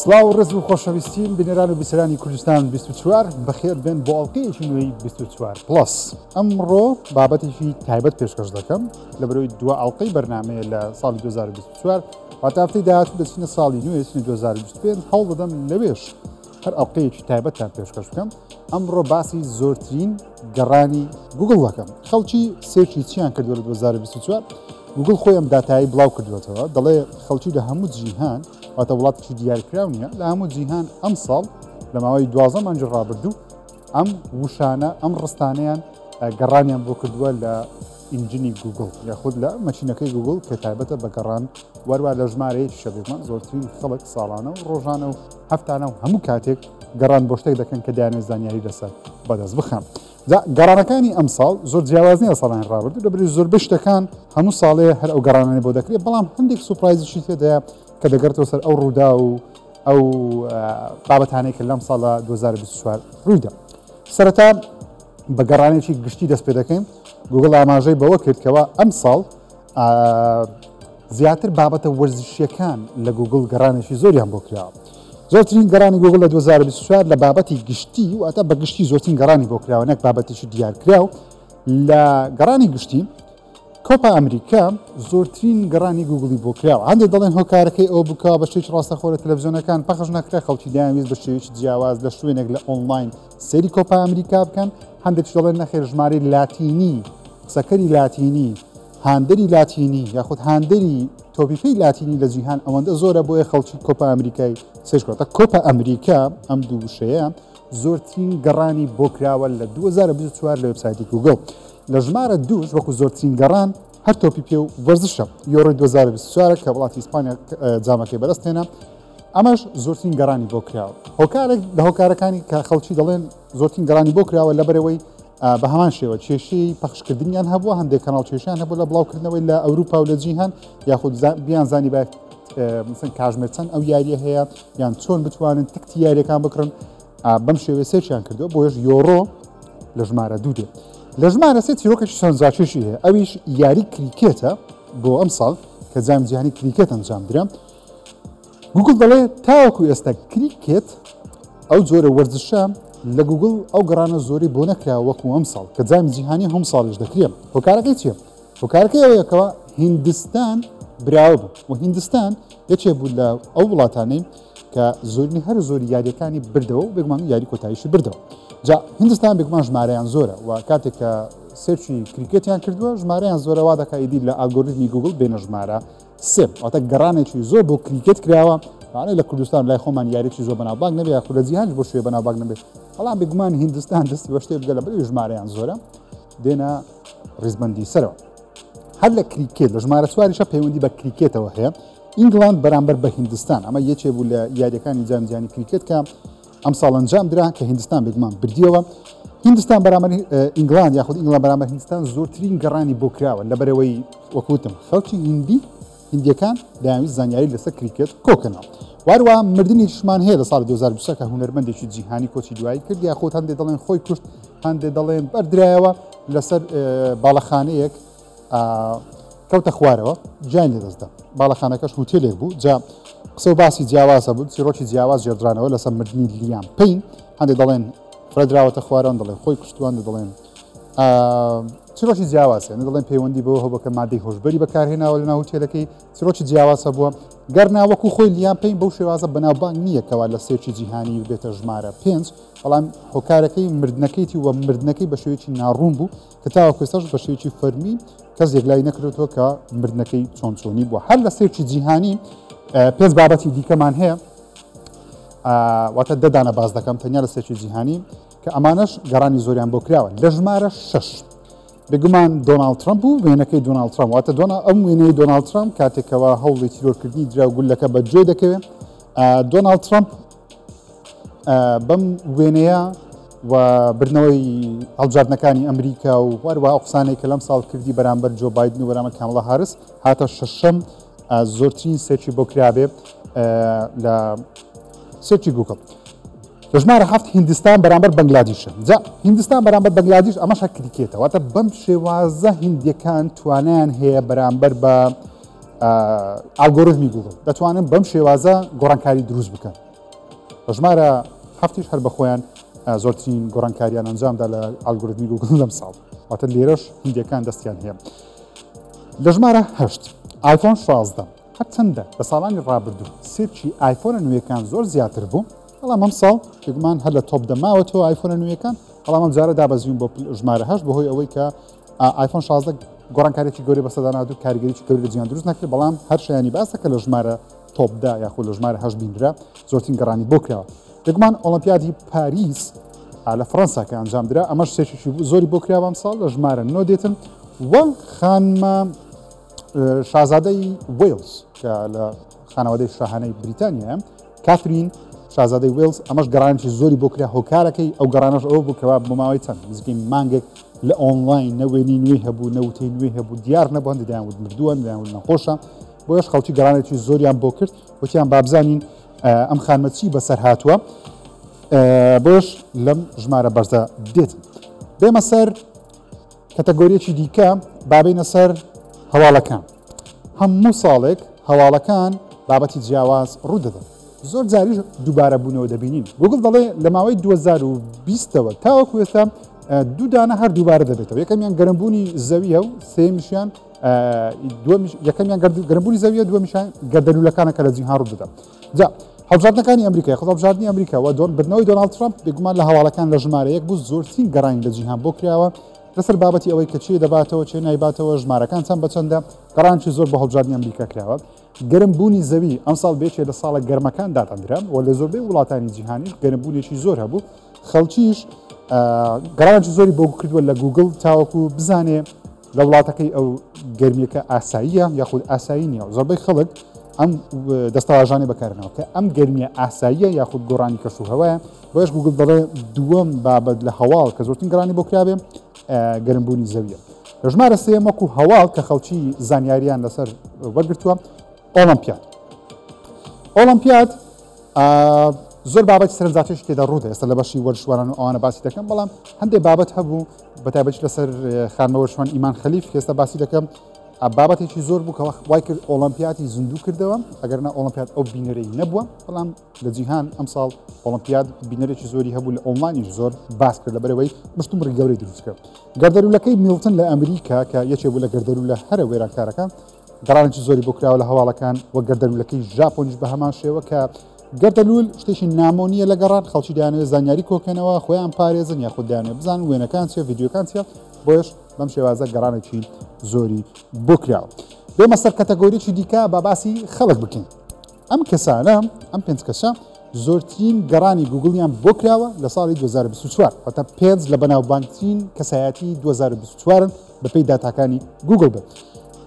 سلااو ڕێز و خۆشەویستین بینەران و بیسەرانی کوردستان 24 بەخێر بێن بۆ ئەڵقەیەکی نوێی 24 پلس. ئەمڕۆ بابەتێکی تایبەت پێشکەش دەکەم لەبەرەوەی دووە ئەڵقەی بەرنامەیە لە ساڵی 2024 واتە هەفتەی داهاتوو دەچینە ساڵی نوێ 2025 هەوڵ دەدەم لەوێش هەر ئەڵقەیەکی تایبەتتان پێشکەش بکەم. ئەمڕۆ باسی زۆرترین گەڕانی گوگڵ دەکەم. خەڵکی سێرچی چیان کردووە لە 2024 گوگڵ خۆی ئەم داتایی بڵاو کردوێتەوە دەڵێ خەڵکی لە هەموو جیهان واتە وڵاتێکی دیاریکراو نیە لە هەموو جیهان ئەم ساڵ لە ماوەی 12 مانگ ڕابردوو ئەم وشانە ئەم ڕستانەیان گەڕانیان بۆ کردووە لە ئینجینی گوگڵ یاخود لە مەچینەکەی گوگڵ کە تایبەتە بە گەڕان وەروە لە ژمارەیەکی شەبێکمان زۆرترین خەڵک ساڵانە و ڕۆژانە و هەفتانە و هەموو کاتێک گەڕان بۆ شتێک دەکەن کە دەیانێت زانیاری لەسەر بەدەست بخەن. گەڕانەکانی ئەم ساڵ زۆر جیاواز نیە ساڵیان ڕابردوو لەبەری زۆربەی شتەکان هەموو ساڵەیە هەر ئەو گەڕانانی بۆ دەکرێت بەڵام هەندێک سوپرایزیشی تێدایە کە دەگەڕێتەوە سەر ئەو ڕوودا و ئەو بابەتانەی کە لەم ساڵە 2024 ڕوویدا. سەرەتا بە گەڕانێکی گشتی دەست پێ دەکەین. گوگڵ ئاماژەی بەوە کرد کەەوە ئەم ساڵ زیاتر بابەتە وەرزشیەکان لە گوگڵ گەڕانێکی زۆریان بۆ کراوە. زۆرترین گەڕانی گوگڵ لە 2024 لە بابەتی گشتی و ئەتا بە گشتی زۆرترین گەڕانی بۆ کراوە نەک بابەتێکی دیارکراو. لە گەڕانی گشتی کۆپا ئەمریکا زۆرترین گەڕانی گوگڵی بۆ کراوە. هەندێک دەڵێن هۆکارەکەی ئەو بکە بە شتێکی ڕاستەخۆ لە تەلەڤیزیۆنەکان پەخش نەکرا خەڵکی دایانویست بە شێوەیەکی جیاواز لە شوێنێک لە ئۆنلاین سەیری کۆپا ئەمریکا بکەن. هەندێک دەڵێن نەخێر ژمارەی لاتینی قسەکەری لاتینی هاندەری لاتینی یاخود هاندەری تۆپیپەی لاتینی لە جیهان ئەوەندە زۆرە بۆیە خەڵکی کۆپا ئەمریکای سێشکۆتە کۆپا ئەمریکا ئەم دوو وشەیە زۆرترین گەڕانی بۆ کراوە لە 2024 لە وێبسایتی گوگڵ. لە ژمارە دووش وەکو زۆرترین گەڕان هەر تۆپیپێ و وەرزشە یۆڕۆی 2024 کە وڵاتی ئیسپانیا جامەکەی بەدەستێنە ئەمەش زۆرترین گەڕانی بۆ کراوە. هۆکارێک لە هۆکارەکانی کە خەڵکی دەڵێن زۆرترین گەڕانی بۆ کراوە لەبەرەوەی بە هەمان شێوە کێشەی پەخشکردنیان هەبووە هەندێک کەناڵ کێشیان هەبوو لە بڵاوکردنەوەی لە ئەوروپا و لە جیهان یاخود بیان زانی بە کاژمێر چەند ئەو یاریە هەیە یان چۆن بتوانن تکتی یاریەکان بکڕن بەم شێوەیە سێرچیان کردووە بۆیش یۆڕۆ لە ژمارە دوو دێت. لە ژمارە سێ چیرۆکێکی سەرنجاکێشی هەیە ئەویش یاری کریکێتە بۆ ئەم ساڵ کە جام جیهانی کریکێت ئەنجام درا. گوگڵ دەڵێ تاوەکو ئێستا کریکێت ئەو جۆرە وەرزشە لە گوگڵ ئەو گەڕانە زۆری بۆ نەکراوە وەکو ئەم ساڵ کە جام جیهانی هەم ساڵیش دەکرێت. هۆکارەکەی چییە؟ هۆکارەکەی ئەوەیەکەوە هیندستان براوە بوو و هیندستان یەکێ بوو لە ئەو وڵاتانەی کە زۆرنی هەر زۆری یاریەکانی بردەوە بێگومان یاری کۆتاییشی بردەوە. جا هیندستان بێگومان ژمارەیان زۆرە و کاتێک کە سێرچی کریکێتیان کردووە ژمارەیان زۆرەوا دەکایدی لە ئالگۆریتمی گوگڵ بێنە ژمارە سێ واتە گەڕانێکی زۆر بۆ کریکێت کراوە. لە کوردستان لای خۆمان یاریێکی زۆر بەناوبانگ نەبێت یاخود لە جیهانش بۆ شوێ بەناوبانگ نەبێت بەڵام بێگومان هیندستان دەستی بە شتێ بگە لەبەری ژمارەیان زۆرە دێنە ڕیزبەندی سەرەوە. هەر لە کریکێت لە ژمارە چواریشە پەیوەندی بە کریکێتەوە هەیە. ئینگڵاند بەرامبەر بە هیندستان ئەمە یەکێ بوو لە یاریەکانی جام جیهانی کریکێت کە ئەم ساڵ ئەنجام درا کە هیندستان بێگومان بردیەوە. هیندستان بەرامبەر ئینگڵاند یاخود ئینگڵاند بەرامبەر هیندستان زۆرترین گەڕانی بۆ کراوە لەبەرەوەی وەکوتم خەڵکی هیندیەکان داویست زانیاری لەسەر کریکێت کۆکەنەوە. واروە مردنی شمان هەیە لە ساڵ 2020 کە هونەرمەندێکی جیهانی کۆچی دوایی کرد یاخود هەندێک دەڵێن خۆی کوشت هەندێک دەڵێن بەردرایەوە لەسەر باڵەخانەیەک کەوتە خوارەوە جیان لێدەستدا. باڵەخانەکەش هوتێلێک بوو. جا قسە و باسی جیاوازە بوو چیرۆکی جیاواز ژێردرانەوە لەسەر مردنی لیام پەین هەندێک دەڵێن فرەدراوەتە خوارەوە دەڵێن خۆی کوشتوان دەڵێن چیرۆکی جیاوازە دەڵێن پەیوەندی بەوە هەبوو کە مادەی هۆشبەری بەکارهێناوە لە ناو هوتێلەکەی چیرۆکی جیاوازە بووە. گەرناوەکو خۆی لیام پەین بەو شێوازە بەناوبانگ نییە کەوا لە سێرچی جیهانی بێتە ژمارە 5 بەڵام هۆکارەکەی مردنەکەیتی وە مردنەکەی بە شێوەیەکی ناڕوون بوو کە تاوەکوێستاش بە شێوەیەکی فەرمی کەس یەکلای نەکردێتەوە کە مردنەکەی چۆنچۆنی بووە. هەر لە سێرچی جیهانی پێنج بابەتی دیکەمان هەیە واتە دەدانە باز دەکەم تەنیا لە سێرچی جیهانی کە ئەمانەش گەڕانی زۆریان بۆ کراوە. لە ژمارە 6 بێگومان دۆناڵد ترامپ بوو وێنەکەی دۆناڵد ترامپ واتە ئەم وێنەی دۆناڵد ترامپ کاتێکەوە هەوڵی تیرۆرکردنی درا گولەکە بە جێ دەکەوێت. دۆناڵد ترامپ بەم وێنەیە و برنەوەی هەڵبژاردنەکانی ئەمریکا و وەروە ئەو قسانەی کە لەم ساڵ کردی بەرامبەر جۆ بایدن و بەرامبەر کامەڵا هاریس هاتە شەشەم زۆرترین سێرچی بۆ کرابێ لە سێرچی گوگڵ. لە ژمارە 7 هیندستان بەرامبەر بەنگلادیشە. جا هیندستان بەرامبەر بەنگلادیش ئەمەشە کریکێتە واتە بەم شێوازە هیندیەکان توانیان هەیە بەرامبەر بە ئالگۆریتمی گوگڵ دەتوانن بەم شێوازە گۆڕانکاری دروست بکەن. ژمارە هەفتیش هەر بەخۆیان زۆرترین گۆڕانکاریان ئەنجامدا لە ئالگۆریتمی گوگڵ لەم ساڵ واتە لێرەش هندیەکان دەستیان هەیە لە ژمارە هەشت ئایفۆن 16 هەرچەندە لە ساڵانی ڕابردوو سێرچی ئایفۆنە نوێیەکان زۆر زیاتر بوو بەڵام ئەم ساڵ گومان هەر لە تۆپ دەماوەتەوە ئایفۆنە نوێیەکان بەڵام ئەم جارە دابەزیون بۆ ژمارە هەشت بەهۆی ئەوەی کە ئایفۆن 16 گۆڕانکارێکی گەورەی بەسەدانادو کاریگەریی گەوری لە جیان دروست نەکرد بەڵام هەر شایانی باسە کە لە ژمارە تۆپدا یاخود لە ژمارە هەشت بینرا زۆرترین گەڕانی بۆ کراوە دەگومان ئۆلمپیادی پاریس لە فەڕەنسا کە ئەنجام درا ئەمەش سێشی زۆری بۆ کراوە ئەم ساڵ لە ژمارە نۆ دێتن وەڵ خانمە شازادەی وێلز کە لە خانەوادەی شاهانەی بریتانیا کاترین شازادەی وێلز ئەمەش گەڕانێکی زۆری بۆ کرا هۆکارەکەی ئەو گەڕانەش ئەوە بوو کەوا بۆ ماوەی چەند نزیکەی مانگێک لە ئۆنلاین نەوێنی نوێی هەبوو نەوتەی نوێی هەبوو دیار نەبوو هەندێک دایانوت مردووە دایانوت نەخۆشە بۆیش خەڵکی گەڕانێکی زۆریان بۆ کرد وتیان بابزانین ئەم خانمەچی بەسەر هاتووە بۆش لەم ژمارە بەرزە دێت بێمە سەر کەتەگۆریەکی دیکە بابینە سەر هەواڵەکان هەموو ساڵێک هەواڵەکان بابەتی جیاواز ڕوودەدەن زۆر جاریش دووبارە بوونەوە دەبینین گوگڵ دەڵێ لە ماوەی 2020ەوە تاوەکو ئێستا دوو دانە هەر دووبارە دەبێتەوە یەکەمیان گەرمبوونی زەویە و سێمیشیان یەکەمیان گەرمبوونی زەویە دووەمیشیان گەردەلوولەکانە کە لە جیهان ڕوودەدەن جا هەڵبژاردنەکانی ئەمریکای خەڵبژاردننی ئەمریکاوە بردنەوەی دۆناڵد ترامپ بێگومان لە هەواڵەکان لە ژمارە یەک بوو زۆرترین گەڕانی لە جیهان بۆ کراوە لەسەر بابەتی ئەوەی کە چێ دەباتەوە چێ نایباتەوە ژمارەکان چەند بەچەندە گەڕانکی زۆر بە هەڵبژاردننی ئەمریکا کراوە گەرمبوونی زەوی ئەم ساڵ بێچێ لە ساڵە گەرمەکان داتەندران و لە زۆربەی وڵاتانی جیهانیش گەرمبوونێکی زۆر هەبوو خەڵکیش گەڕانکی زۆری بۆ کردووە لە گوگڵ تاوەکو بزانێ لە وڵاتەکەی ئەو گەرمیەکە ئاساییە یاخود ئاسایی نییە زۆربەی خەڵک ئەم دەستەواژانێ بەکارنەوە کە ئەم گەرمیە ئاساییە یاخود گۆڕانی کەشوهەوەیە بۆش گوگڵ دەڵێ دووەم بابەت لە هەواڵ کە زۆرترین گەڕانی بۆ کرابێ گەرمبوونی زەویە لە ژمارە سێم وەکو هەواڵ کە خەڵکی زانیاریان لەسەر وەرگرتووە ئۆلمپیاد زۆر بابەتی سەرنجاچێکی تێدا ڕوودە ئێستا لە بەشی وەرشوانان و ئەوانە باسی دەکەم بەڵام هەندێک بابەت هەبوو بەتایبەتی لەسەر خانمە وەرشوان ئیمان خەلیف ئێستا باسی دەکەم بابەتێکی زۆر بوو کە وای کرد ئۆلمپیاتی زیندوو کردەوە ئەگەرنا ئۆلمپیاد ئەو بینەرەی نەبووە بەڵام لە جیهان ئەم ساڵ ئۆلمپیاد بینەرێکی زۆری هەبوو لە ئۆنلاینیش زۆر باس کرد لەبەرەوەی مشتومڕی گەورەی دروست کرد گەردەلوولەکەی میلتن لە ئەمریکا کە یەکێک بوو لە گەردەلوولە هەرە وێرانکارەکان گەڕانێکی زۆری بۆ کراوە لە هەواڵەکان وە گەردەلوولەکەی ژاپۆنیش بە هەمان شێوە کە گەردەلوول شتێکی نامۆنیە لە گەڕان خەڵکی دایانوێت زانیاری کۆکەنەوە خۆیان پارێزن یاخود دایانوێت بزان وێنەکان چێ ڤیددیۆکان چێ بۆیش بەم شێوازە گەڕانێکی زۆری بۆ کراوە بێمە سەر کەتەگۆریەکی دیکە با باسی خەڵک بکەین ئەم کەسانە ئەم پێنج کەسە زۆرترین گەڕانی گوگڵیان بۆ کراوە لە ساڵی 2024 واتە پێنج لە بەناوبانگترین کەسایەتی 2024 بەپێی داتاکانی گوگڵ بێت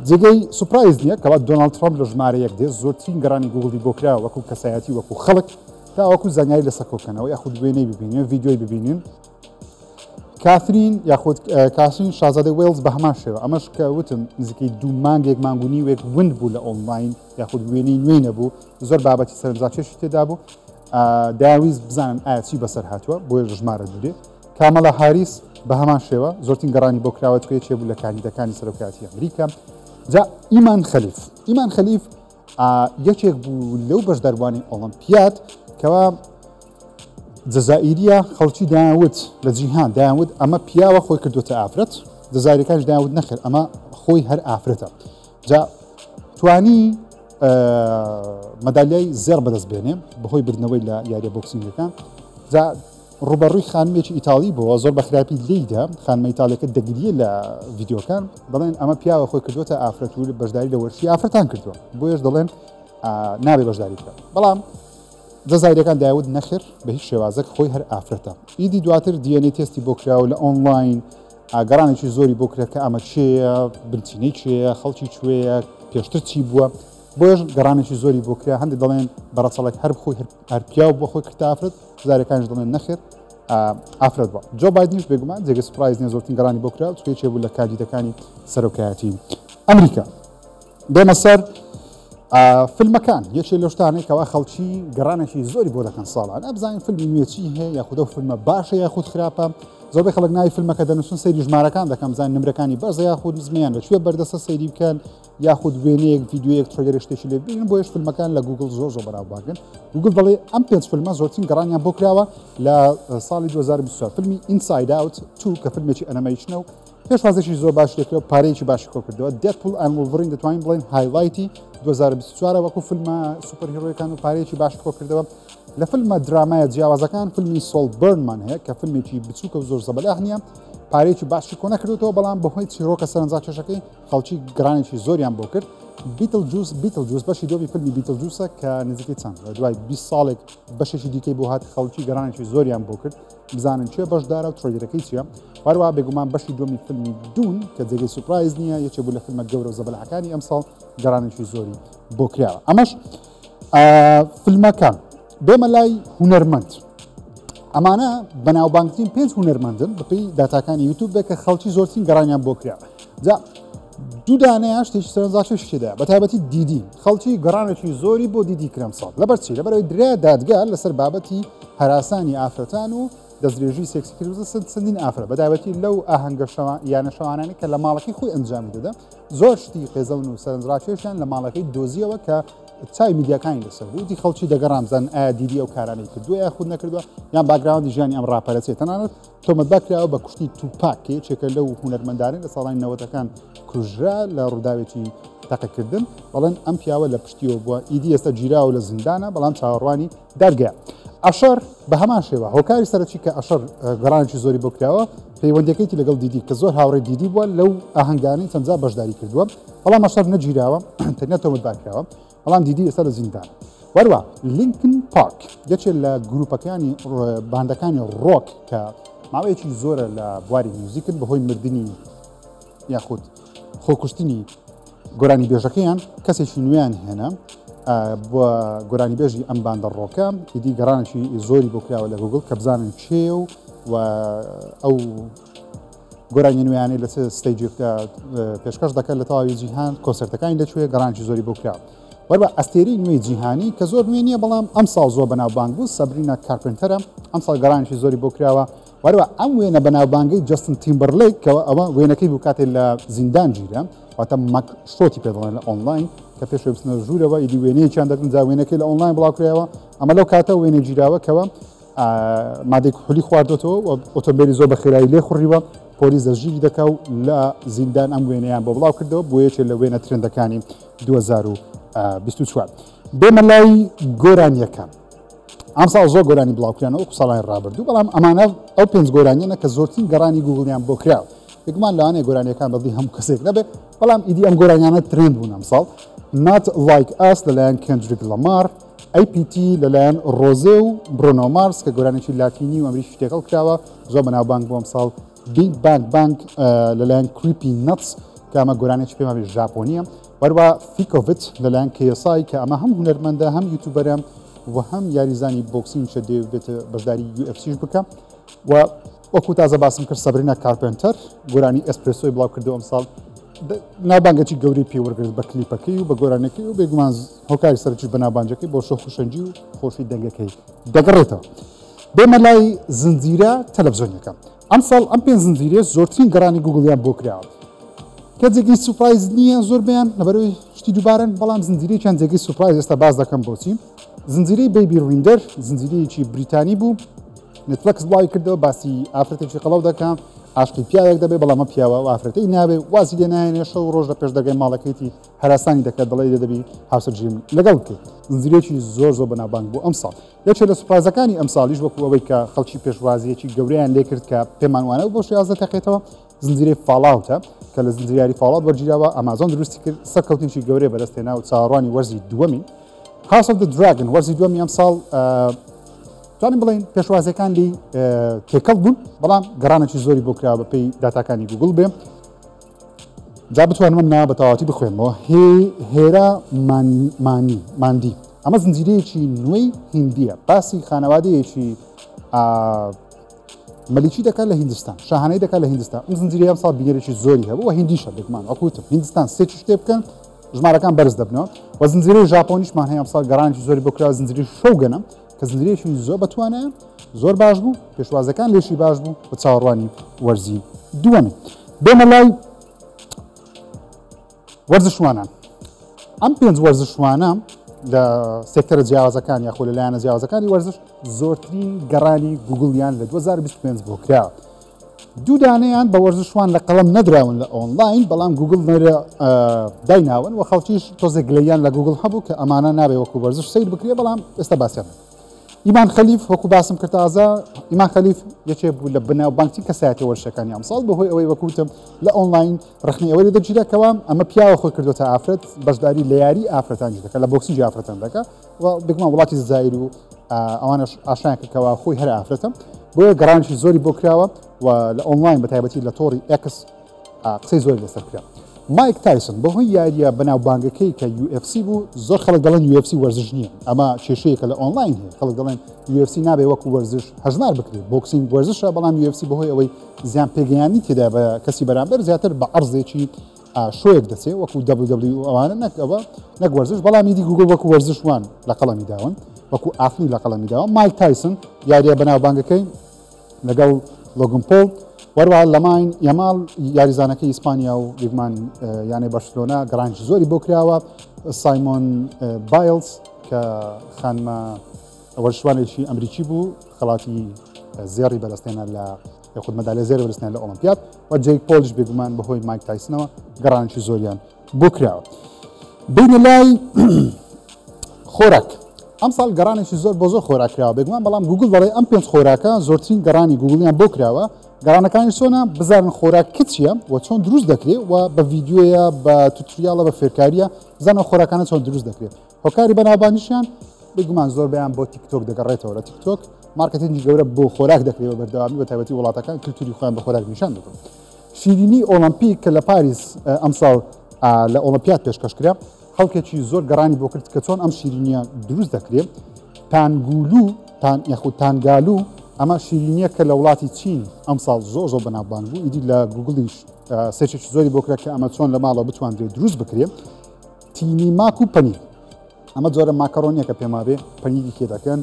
جێگەی سوپرایز نییە کەوا دۆناڵد ترامپ لە ژمارە یەک دێت زۆرترین گەڕانی گوگڵی بۆ کراوە وەکو کەسایەتی وەکو خەڵک تا وەکو زانیاری لە سەرکۆکەنەوە یاخود وێنەی ببینین ڤیددیۆی ببینین کاترین یاخود کاترین شازادەی وێلز بە هەمان شێوە ئەمەش کە وتم نزیکەی دوو مانگێک مانگونی وێک ون بوو لە ئۆنلاین یاخود وێنەی نوێی نەبوو زۆر بابەتی سەرنجاچێشی تێدا بوو داویست بزانن ئایا چی بەسەر هاتووە بۆیە ژمارە دوورێ کامەلا هاریس بە هەمان شێوە زۆرترین گەڕانی بۆ کراوە توێ بوو لە کاندیدەکانی سەرۆکاتی ئەمریکا جا ئیمان خەلیف یەکێک بوو لەو بەشداروانی ئۆلمپیاد کەوا جەزائیریە خەڵکی دایانوت لە جیهان دایانوت ئەمە پیاوە خۆی کردوتە ئافرەت جەزائیریەکانش دایانوت نەخێر ئەمە خۆی هەر ئافرەتە جا توانی مەدالیای زێر بەدەست بێنێ بەهۆی بردنەوەی لە یاریە بۆکسینگەکان جا ڕوبەڕووی خانمێکی ئیتالی بووە زۆر بە خراپی لێیدا خانمە ئیتالیەکە دەگریە لە ڤیددیۆکان دەڵێن ئەمە پیاوە خۆی کردوتە ئافرەت و بەشداری لە وەرشی ئافرەتان کردووە بۆیش دەڵێن نابێ بەشداری بکات بەڵام جەزایریەکان داود نەخر بە هیچ شێوازەك خۆی هەر ئافرەتە ئیدی دواتر دیێنێ تێستی بۆ کراوە لە ئۆنلاین ئاگەڕانێکی زۆری بۆ کرێت کە ئەمە چێە بنچینەی چێە خەڵکی کوێیە پێشتر چی بووە بۆش گەڕانێکی زۆری بۆ کرا هەندێک دەڵێن بەڕەچەڵێک هەر خۆی هەر پیاو بۆ خۆی کرد ئافرەت جارەکانش دەڵێن نەخێر ئافرەت بووە جۆ بایدنیش بێگومان جێگە سوپرایز نیە زۆرترین گەڕانی بۆ کرا چێ بوو لە کاندیدەکانی سەرۆکایەتی ئەمریکا بێمە سەر فیلمەکان یەکێک لە شتانەی کەوا خەڵکی گەڕانێکی زۆری بۆ دەکەن ساڵان ئەبزانین فیلمی نوێچی هەیە یاخود ئەو فیلمە باشە یاخود خراپە زۆربەی خەڵک ناوی فیلمەکە دەنووسن سەیری ژمارەکان دەکەم زان نمرەکانی بەرز یاخود نزمیان لەکوێ بەردەستە سەیری بکەن یاخود وێنەیەک ڤیددیوەیەک ترۆلەر شتێکی لێ ببینن بۆیش فیلمەکان لە گوگل زۆر بەراوردن گوگل دەڵێ ئەم 5 فیلمە زۆرترین گەڕانیان بۆ کراوە لە ساڵی 2024 فیلمی ئینساید ئاوت 2 کە فیلمێکی ئەنیمیشنە و پێشوازێکی زۆر باش لێکرێت پارەیەکی باشی کۆ کردەوە دێدپول ئەند وولڤرین دەتوانین بڵێن هایلایتی 2024 وەکو فیلمە سوپەرهیرۆیەکان و پارەیەکی باش کۆ کردەوە لە فیلمە درامایە جیاوازەکان فیلمی سۆڵبەرنمان هەیە کە فیلمێکی بچووکە و زۆر زەبەلاح نییە پارەیەکی باشی کۆ نەکردێتەوە بەڵام بەهۆی چیرۆکە سەرنجاکێشەکەی خەڵکی گرانێکی زۆریان بۆ کرد بیتل جوس بەشی دۆمی فیلمی بیتل جوسە کە نزیکەی چەند دوای 20 ساڵێک بەشێکی دیکەی بۆ هات خەڵکی گەڕانێکی زۆریان بۆ کرد بزانن چێ بەشدارە و ترۆیلەکەی چیە هەروە بێگومان بەشی دۆمی فیلمی دوون کە جێگەی سوپرایز نییە یەکێ بوو لە فیلمە گەورە و زەبەلاحەکانی ئەم ساڵ گەڕانێکی زۆری بۆ کراوە ئەمەش فیلمەکان بێمە لای هونەرمەند ئەمانە بەناوبانگترین 5 هونەرمەندن بەپێی داتاکانی یوتیوب بێ کە خەڵکی زۆرترین گەڕانیان بۆ کراوە جا دوو دانەیە شتێکی سەرنجاکێشێدا بە تایبەتی دیدی خەڵکی گەڕانێکی زۆری بۆ دیدی کرم ساڵ لەبەرچی لەبەرەوەی درێ دادگا لەسەر بابەتی هەراسانی ئافرەتان و دەستدرێژی سێکسکردن چەندین ئافرە بەدابەتی لەو ئاهەنگە یانە شەوانانی کە لە ماڵەکەی خۆی ئەنجامی دەدا زۆر شتی قێزەون و سەرنجڕاکێشیان لە ماڵەکەی دۆزیەوە کە چای میدیاکانی لەسەر بوو دی خەڵکی دەگەڕامزان ئایا دیدی ئەو کارانەی کردووە یا خود نەکردووە یان باگراوندی ژیانی ئەم ڕاپەرەچێت تەنانەت تۆمەت باکراوە بە کوشتی توپاکێ چێکە لەو هونەرمەندانین لە ساڵانی نەوەتەکان کوژرا لە ڕووداوێکی تەقەکردن بەڵێن ئەم پیاوە لە پشتیەوە بووە ئیدی ئێستا گیراوە لە زیندانە بەڵام چاوەڕوانی دەرگا ئەشەر بە هەمان شێوە هۆکاری سەرچی کە ئەشەر گەڕانێکی زۆری بۆ کراوە پەیوەندەکەیتی لەگەڵ دیدی کە زۆر هاوڕێ دیدی بووە لەو ئاهەنگانەی چەندجا بەشداری کردووە بەڵام ئەشەر نەگیراوە تەنیا تۆمەت باکراوە بەڵام دیدی ئێستا لە زیندان وەروە لینکن پارک یەکێک لە گروپەکانی باندەکانی ڕۆک کە ماوەیەکی زۆرە لە بواری میوزیکن بەهۆی مردنی یاخود خۆکوشتنی گۆرانی بێژەکەیان کەسێکی نوێیان هێنا بۆ گۆرانی بێژی ئەم باندە ڕۆکە ئیدی گەڕانێکی زۆری بۆ کراوە لە گوگل کە بزانن چێ و ئەو گۆرانی نوێیانەی لە ستەیجێکدا پێشکەش دەکات لە تەواوی جیهان کۆنسەرتەکانی لەکوێ گەڕانێکی زۆری بۆ کراوە وەربە ئەستێرەی نوێی جیهانی کە زۆر نوێ نییە بەڵام ئەم ساڵ زۆر بەناوبانگ بوو سەبرینا کارپنتەرە ئەم ساڵ گەڕانێکی زۆری بۆ کراوە وەروە ئەم وێنە بەناوبانگەی جەستن تیمبەرلیک کەەوە ئەوە وێنەکەی بوو کاتێک لە زیندان گیرە واتە مەک شۆتی پێ دەڵێن لە ئۆنلاین کە پێشوە بچنە ژوورەوە ئیدی وێنەیەکیان دەکەن جا وێنەکەی لە ئۆنلاین بڵاوکرایەوە ئەمە لەو کاتە وێنە گیراوە کەەوە مادەی کوحولی خواردێتەوە و ئۆتۆمبیلی زۆر بە خێرایی لێ خوڕیوە پۆلیس دەژیری دەکا و لە زیندان ئەم وێنەیان بۆ بڵاو کردەوە بۆ یەکێک لە وێنە ترندەکانی 2024 بێمە لای گۆرانیەکان ئەم ساڵ زۆر گۆرانی بڵاوکرانەوە وەکو ساڵانی ڕابردوو بەڵام ئەمانە ئەو 5 گۆرانیانە کە زۆرترین گەڕانی گوگڵیان بۆ کراوە یەکمان لەوانەیە گۆرانیەکان بەدڵی هەموو کەسێک نەبێت بەڵام ئیدی ئەم گۆرانیانە ترند بوون ئەم ساڵ Not Like Us لەلایەن کێندریک لەمار APT لەلایەن ڕۆزێ و برۆنۆ مارس کە گۆرانێکی لاتینی و ئەمریکی تێکەڵ کراوە زۆر بەناوبانگ بۆ ئەم ساڵ Big Bang Bang لەلایەن کریپی نەتس کە ئەمە گۆرانێکی پێما بێت ژاپۆنیە وەروە فیکۆڤیت لەلایەن کێسای کە ئەمە هەم هونەرمەندە هەم یوتیوبەرە و هەم یاریزانی بۆکسینگ شە دەبێت بەشداری UFCش بکە و وەکو تازە باسم کرد سەبرینا کارپنتەر گۆرانی ئەسپرسۆی بڵاو کردو ئەم ساڵ نابانگەی گەوری پێوەرگرت بە کلیپەکەی و بە گۆرانەکەی و بێگومان هۆکاری سەرچی بە نابانجەکەی بۆ شۆخ و شەنجی و خۆشی دەنگەکەی دەگەڕێتەوە بێمە لای زنجیرە تەلەڤیزۆنیەکە ئەم ساڵ ئەم 5 زنجیرە زۆرترین گەڕانی گوگڵیان بۆ کراوە کە جێگەی سوپرایز نییە زۆر بیان لەبەرەوەی شتی دووبارن بەڵام زنجیرەی چەند جێگەی سوپرایز ئێستا باز دەکەم بۆچی زنجیرەی بیبی ڕویندەر زنجیرەیەکی بریتانی بوو نتفلەکس بڵاوی کردەوە باسی ئافرەتێکی قەڵەو دەکەم عاشقی پیاوێک دەبێت بەڵام ئەمە پیاوە و ئافرەتەی نابێت وازی لێ نایێنێ شەو ڕۆژ لە پێش دەگەی ماڵەکەیتی هەراسانی دەکات دەڵێ دەبی هاوسەرجیم لەگەڵ بکەیت زنجیرەیەکی زۆر بەناوبانگ بوو ئەم ساڵ یەکێک لە سوپرایزەکانی ئەم ساڵیش وەکو ئەوەی کە خەڵکی پێشوازیەکی گەورەیان لێ کرد کە پێمان وانە بۆ شێوازە تەقێتەوە زنجیرەی فاڵاوتە کە لە زنجیرەی فاڵاوت وەرگیراوە ئەمازۆن دروستی کرد سەرکەوتنیی گەورەی بەدەستێنا و چاوەڕوانی وەرزی دووەمی House of the Dragon وەرزی دووەمی ئەم ساڵ توانین بڵین پێشوازەکان لی تێکەڵ بوون بەڵام گەڕانێکی زۆری بۆ کرا بە پێی داتاکانی گوگڵ بێ جا بتوانم ناوە بە تەواوەتی بخوێنمەوە هێرا ماندی ئەمە زنجیرەیەکی نوێی هیندیە باسی خانەوادەیەکی مەلیکی دەکات لە هیندستان شاهانەی دەکات لە هیندستان ئەم زنجیرەیە ئەم ساڵ بینەرێکی زۆری هەبوو و هیندیشە بێگومان وەکوتم هیندستان سێکی شتێ بکەن ژمارەکان بەرز دەبنەوە و زنجیرەی ژاپۆنیشمان هەیە ئەم ساڵ گەڕانێکی زۆری بۆ کراوە زنجیرەی شۆگەنە کە زلێکی زۆر بەتوانە زۆر باش بوو پێشوازەکان لێشی باش بوو بە چاوەڕوانی وەرزی دووەمێ بێمە لای وەرزشوانان ئەم پێنج وەرزشوانە لە سێکتەرە جیاوازەکان یاخۆ لەلایەنە جیاوازەکانی وەرزش زۆرترین گەڕانی گوگڵیان لە 2025 بۆ کراوە دوو دانەیان بە وەرزشوان لە قەڵەم نەدراون لە ئۆنلاین بەڵام گوگڵ نەرە دایناون و خەڵکیش تۆزێک گلەیان لە گوگڵ هەبوو کە ئەمانە نابێ وەکو وەرزش سیر بکرێ بەڵام ئێستا باسییان ئیمان خەلیف وەکو باسم کرد تازە ئیمان خەلیف یەکێ بوو لە بناوبانکی کەسایەتی وەرزشەکانی ئەمساڵ بەهۆی ئەوەی وەکوتم لە ئۆنلاین ڕخنی ئەوەی دەگیرەکەوە ئەمە پیاوە خۆی کردوتە ئافرەت بەشداری لە یاری ئافرەتانی دەکە لە بۆکسیجی ئافرەتان دەکە و بگومان وڵاتی زایر و ئەوانش ئاشایانکەکەەوە خۆی هەر ئافرەتم بۆیە گەڕانشی زۆری بۆ کراوە و لە ئۆنلاین بە تایبەتی لە تۆڕی ئەکس قسەی زۆری لەسەر کرا مایک تایسن بەهۆی یاریە بەناوبانگەکەی کە UFC بوو زۆر خەڵک دەڵێن UFC وەرزش نییە ئەمە کێشەیەکە لە ئۆنلاین هەیە خەڵک دەڵێن UFC نابێ وەکو وەرزش هەژمار بکرێت بۆکسینگ وەرزشە بەڵام UFC بەهۆی ئەوەی زیان پێگەیانی تێدا بە کەسی بەرامبەر زیاتر بە عەرزێکی شۆیەک دەچێت وەکو WWE ئەوانە نەکەوە نەک وەرزش بەڵام ئیدی گوگڵ وەکو وەرزشوان لە قەڵەمی داون وەکو ئافلی لە قەڵەمی داوە مایک تایسن یاریە بەناوبانگەکەی لەگەڵ لۆگن پۆل وەروە لەماین یەماڵ یاریزانەکەی ئیسپانیا و دیگمان یانەی بەرسلۆنا گەڕانشی زۆری بۆ کراوە سایمۆن بایلز کە خانمە وەرزشوانێکی ئەمریکی بوو خەڵاتی زێڕی بەدەستێنە لە یاخود مەدالیە زێر بەدەستێنە لە ئۆلمپیاد و جەیک پۆلش بێگومان بەهۆی مایک تایسنەوە گەڕانشی زۆریان بۆ کراوە بینە لای خۆراک ئەم ساڵ گەڕانێکی زۆر بۆ زۆر خۆراکراوە بێگومان بەڵام گوگڵ دەڵێ ئەم پێنج خۆراکە زۆرترین گەڕانی گوگڵیان بۆ کراوە گەڕانەکانی چۆنە بزانن خۆراک کچیە و چۆن دروست دەکرێت و بە ڤیددیۆیە بە توتریاڵە بە فێرکاریە بزانە خۆراکانە چۆن دروست دەکرێت هۆکاری بەناوبانیشیان بێگومان زۆر بەیان بۆ تیکتۆک دەگەڕێتەوە لە تیکتۆک مارکتینگی گەورە بۆ خۆراک دەکرێت بە بەردەوامی بە تایبەتی وڵاتەکان کلتوری خۆیان بە خۆراک نیشان دەدەن شیرینی ئۆلمپیک کە لە پاریس ئەمساڵ لە ئۆلمپیاد پێشکەشکرا خەڵکێکی زۆر گەڕانی بۆ کرد کە چۆن ئەم شیرینیە دروست دەکرێت تانگولو یاخود تانگالو ئەمە شیرینیە کە لە وڵاتی چین ئەم ساڵ زۆر زۆر بەناوبان بوو ئیدی لە گوگڵیش سێچێکی زۆری بۆ کرا کە ئەمە چۆن لە ماڵەوە بتوانرێت دروست بکرێت تینی ماک و پەنیر ئەمە جۆرە ماکەڕۆنیە کە پێمابێ پەنیری کێ دەکەن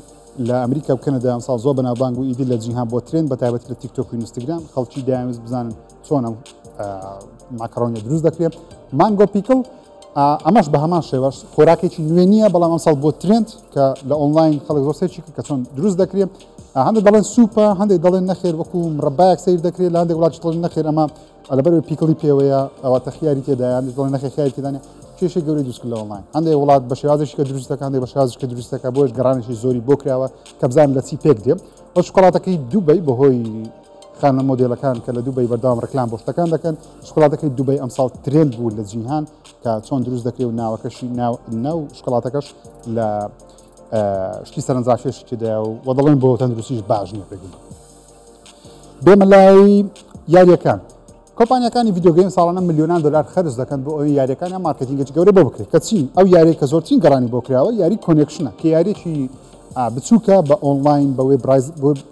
لە ئەمریکا و کەنەدا ئەم ساڵ زۆر بەناوبان بوو ئیدی لە جیهان بۆ ترێن بە تایبەتی لە تیکتۆک و ئینستاگرام خەڵکی دایانویست بزانن چۆن ئەم ماکەڕۆنیە دروست دەکرێت مانگۆ پیکڵ ئەمەش بە هەمان شێوەش خۆراکێکی نوێ نییە بەڵام ئەم ساڵ بۆ ترند کە لە ئۆنلاین خەڵک زۆر سێکی کە چۆن دروست دەکرێت هەندێک دەڵێن سوپە هەندێک دەڵێن نەخێر وەکو ڕەبایەک سیر دەکرێت لە هەندێک وڵات دڵێن نەخێر ئەمە لەبەر پیکڵی پێوەیە ئەوە تەخیاری تێدایان دڵێن نەخێر خیاری تێدانێ کێشەی گەورەی دروست کرد لە ئۆنلاین هەندێک وڵات بە شێوازێکی کە دروستەکە هەندێک بە شێوازێکی کە دروستەکە بۆش گەڕانێکی زۆری بۆ کراوە کە بزانن لە چی پێک دێ بە شکۆڵاتەکەی دووبەی بەهۆی خانە مۆدێلەکان کە لە دووبەی بەردەوام ڕکلام بۆ شتەکان دەکەن شکۆڵاتەکەی دووبەی ئەمساڵ ترند بوو لە جیهان کە چۆن دروست دەکرێت و ناوەکەشی ناو شکۆڵاتەکەش لە شتی سەرنجڕاکێشی تێدایە و دەڵێن بۆ تەندروستیش باش نییە پێگوڵ بێمە لای یاریەکان کۆمپانیەکانی ڤیدیۆگەیم ساڵانە ملیۆنان دلار خەرج دەکەن بۆ ئەوەی یاریەکانیان مارکتینگێکی گەورە بۆ بکرێت کە چین ئەو یاریە کە زۆرترین گەڕانی بۆ کراوە یاری کۆنێکشنە کە یاریێکی بچووکە بە ئۆنلاین بە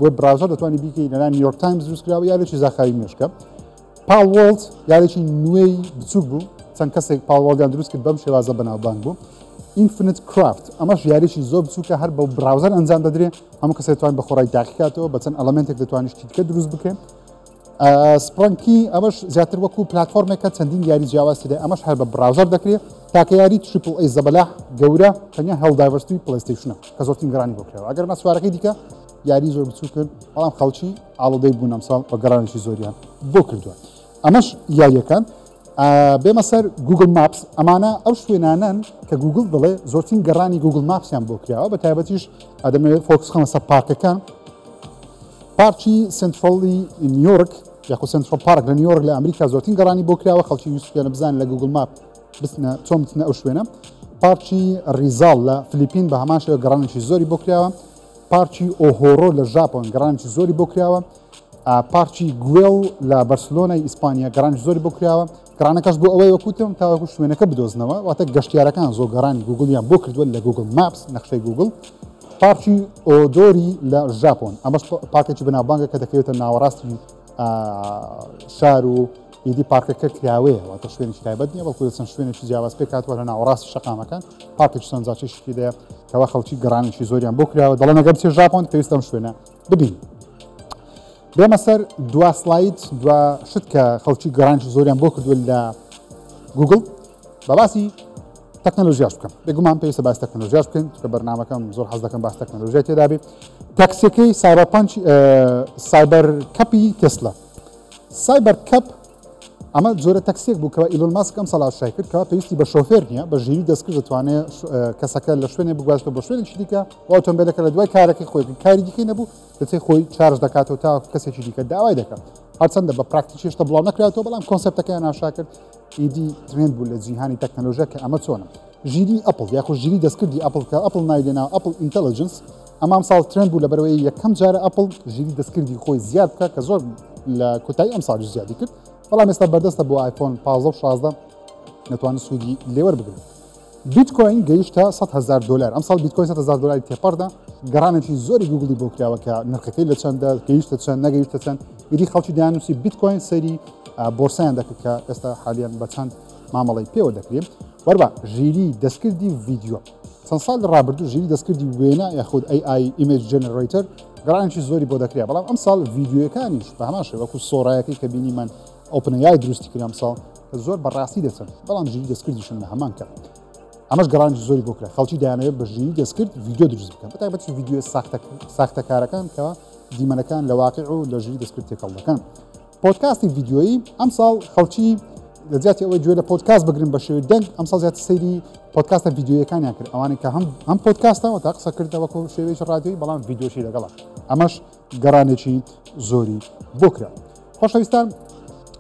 وێب براوزەر دەتوانانی بیکەی لەلایەن نیویۆرک تایمز دروست کراوە یاریێکی زاخاوی مێشکە پاڵ وۆڵت یاریێکی نوێی بچووک بوو چەند کەسێک پاڵ وۆڵدیان دروست کرد بەم شێوازە بەناوبانگ بوو ئینفینیت کرافت ئەمەش یاریێکی زۆر بچووکە هەر بە براوزەر ئەنجام دەدرێت هەموو کەسێک دەتوانێت بە خۆڕای داخیکاتەوە بە چەند ئەلەمنتێک دەتوانێت شتیکە دروست بکەن سپرانکی ئەمەش زیاتر وەکو پلتفۆرمێکە چەندین یاری جیاواز تێدا ئەمەش هەر بە براوزەر دەکرێت تاکە یاری تریپل ئەی زەبەلاح گەورە تەنیا هەڵ دایڤەرسیتی پلەیستیشنە کە زۆرترین گەڕانی بۆ کراوە ئەگەر سوارەکەی دیکە یاری زۆر بچوو کرد بەڵام خەڵکی ئاڵۆدەی بوون ئەمساڵ بە گەڕانێکی زۆریان بۆ کردووە ئەمەش یاریەکان بێمە سەر گوگل ماپس ئەمانە ئەو شوێنانن کە گوگل دەڵێ زۆرترین گەڕانی گوگل ماپسیان بۆ کراوە بە تایبەتیش ئەدەمێت فۆکس خەمە سەر پارکەکان پارکی سنترۆلی نیویۆرک یاخۆ سنترۆل پارک لە نیویۆرک لە ئەمریکا زۆرترین گەڕانی بۆ کراوە خەڵکی ویستیانە بزانن لە گوگل ماپ بچنە چۆن بچنە ئەو شوێنە پارکی ریزاڵ لە فلیپین بە هەمان شێوە گەڕانێکی زۆری بۆ کراوە پارکی ئۆهۆرۆ لە ژاپۆن گەڕانێکی زۆری بۆ کراوە پارکی گوێڵ لە بەرسلۆنای ئیسپانیا گەڕانێکی زۆری بۆ کراوە گەڕانەکەش بۆ ئەوەی وەکوتم تاوەکو شوێنەکە بدۆزنەوە واتە گەشتیارەکان زۆر گەڕانی گوگڵیان بۆ کردووە لە گوگل ماپس نەخشەی گوگڵ پارکی ئۆدۆری لە ژاپۆن ئەمەش پارکێکی بەناوبانگە کە دەکەوێتە ناوەڕاستی شار و ئیدی پارکەکە کراوەیە واتە شوێنی تایبەت نییە بەڵکو دەچەند شوێنێکی جیاواز پێ کاتوە لە ناوەڕاستی شەقامەکان پارکێکی سەنجاچێکی دەیە کەوا خەڵکی گەڕانێکی زۆریان بۆ کراوە دەڵێن ئەگەر بچێت ژاپۆن پێویستە ئەم شوێنە ببین. بێمە سەر دوا سلاید دوا شت کە خەڵکی گەڕانێکی زۆریان بۆ کردووە لە گوگل بە باسی تەکنۆلۆژیاش بکەم بێگومان پێویستە باسی تەکنۆلۆژیاش بکەین کە بەرنامەکەم زۆر حەز دەکەم باسی تەکنۆلۆژیا تێدا بێ. تاکسیەکەی سایبەر کەپی تێسلا سایبەر کەپ ئەمە جۆرە تەکسێک بوو کەەوە ئیلۆن ماسک ئەم ساڵ ئاشای کرد کەەوە پێویستی بە شۆفێر نییە بە ژیری دەستکرد دەتوانێت کەسەکە لە شوێنێ بگوازێتەوە بە شوێنێکی دیکە ئۆتۆمبیلەکە لە دوای کارەکەی خۆی کاری دیکەی نەبوو دەچێت خۆی چارج دەکاتەوە تا کەسێکی دیکە داوای دەکات هەرچەندە بە پراکتیکی هێشتا بڵاو نەکراتەوە بەڵام کۆنسپتەکەیان ئاشا کرد ئیدی ترند بوو لە جیهانی تەکنۆلۆژیا کە ئەمە چۆنە ژیری ئەپڵ یاخۆ ژیری دەستکردی ئەپڵ کە ئەپڵ ناوی لێناوە ئەپڵ ئینتەلیجنس ئەمام ساڵ ترند بوو لەبەرەوەی یەکەم جارە ئەپڵ ژیری دەستکردی خۆی زیاد بکە کە زۆر لە کۆتایی ئەم ساڵی زیادی کرد بەڵام ئێستا بەردەستە بۆ آیفۆن 15 و 16 نتوانێت سوودی لێوە بگرێت. بیتکۆین گەیشتە $100,000 ئەم ساڵ بیتکۆین $100,000 تێپەڕدا گەڕانێکی زۆری گوگڵی بۆ کراوە کە نرخەکەی لە چەندە گەیشتە چەند نەگەیشتە چەند ئیدی خەڵکی دایانووسی بیتکۆین سەری بۆرسیان دەکرد کە ئێستا حالیان بە چەند مامەڵی پێوە دەکرێت وەربە ژیری دەستکردی ڤیددیۆ چەند ساڵ ڕابردوو ژیری دەستکردی وێنە یاخود AI ئیمێج جەنەڕیتەر گەڕانێکی زۆری بۆ دەکرێت بەڵام ئەم ساڵ ڤیددیۆەکانیش بە هەمان شێوە وەکو سۆڕایەکەی کە بینیمان ئۆپنەیای دروستی کرد ئەم ساڵ کە زۆر بەڕاستی دەچن بەڵام ژیری دەستکردیشن لە هەمان کرد ئەمەش گەڕانێکی زۆری بۆ کرا خەڵکی دایانەوێت بە ژیری دەستکرد ڤیددیۆ دروست بکەن بەتایبەت ڤیددیۆ ساختەکارەکان کەەوە دیمەنەکان لە واقع و لە ژیری دەستکرد تێکەڵ دەکەن. پۆدکاستی ڤیددیۆیی ئەم ساڵ خەڵکی لە جیاتی ئەوەی گوێ لە پۆدکاست بگرن بە شێوەی دەنگ ئەم ساڵ زیاتر سەیری پۆدکاستە ڤیددیۆیەکانیان کرد ئەوانەی کە هەم پۆدکاستەوە تا قسەکردەوەکو شێوەیەکی ڕادیۆیی بەڵام ڤیددیۆشی لەگەڵا ئەمەش گەڕانێکی زۆری بۆ کرا. خۆشەویستان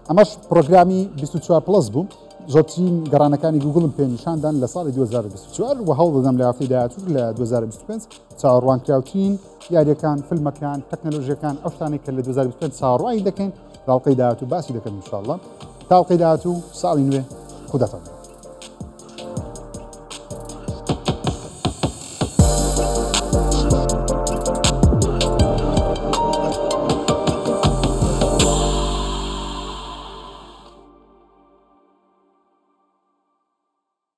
ئەمەش پرۆگرامی 24+ بوو زۆرترین گەڕانەکانی گوگڵم پێ نیشاندان لە ساڵی 2024 و هەوڵ دەدەم لە هەفتەی داهاتوو لە 2025 چاوەڕوانکراوترین یاریەکان فیلمەکان تەکنۆلۆژیەکان ئەو شتانێک کە لە 2025 چاوەڕوانی دەکەین تاڵقەی داهاتوو باسی دەکەن ئینشاءڵڵا تاڵقەی داهاتوو ساڵی نوێ خوداتان.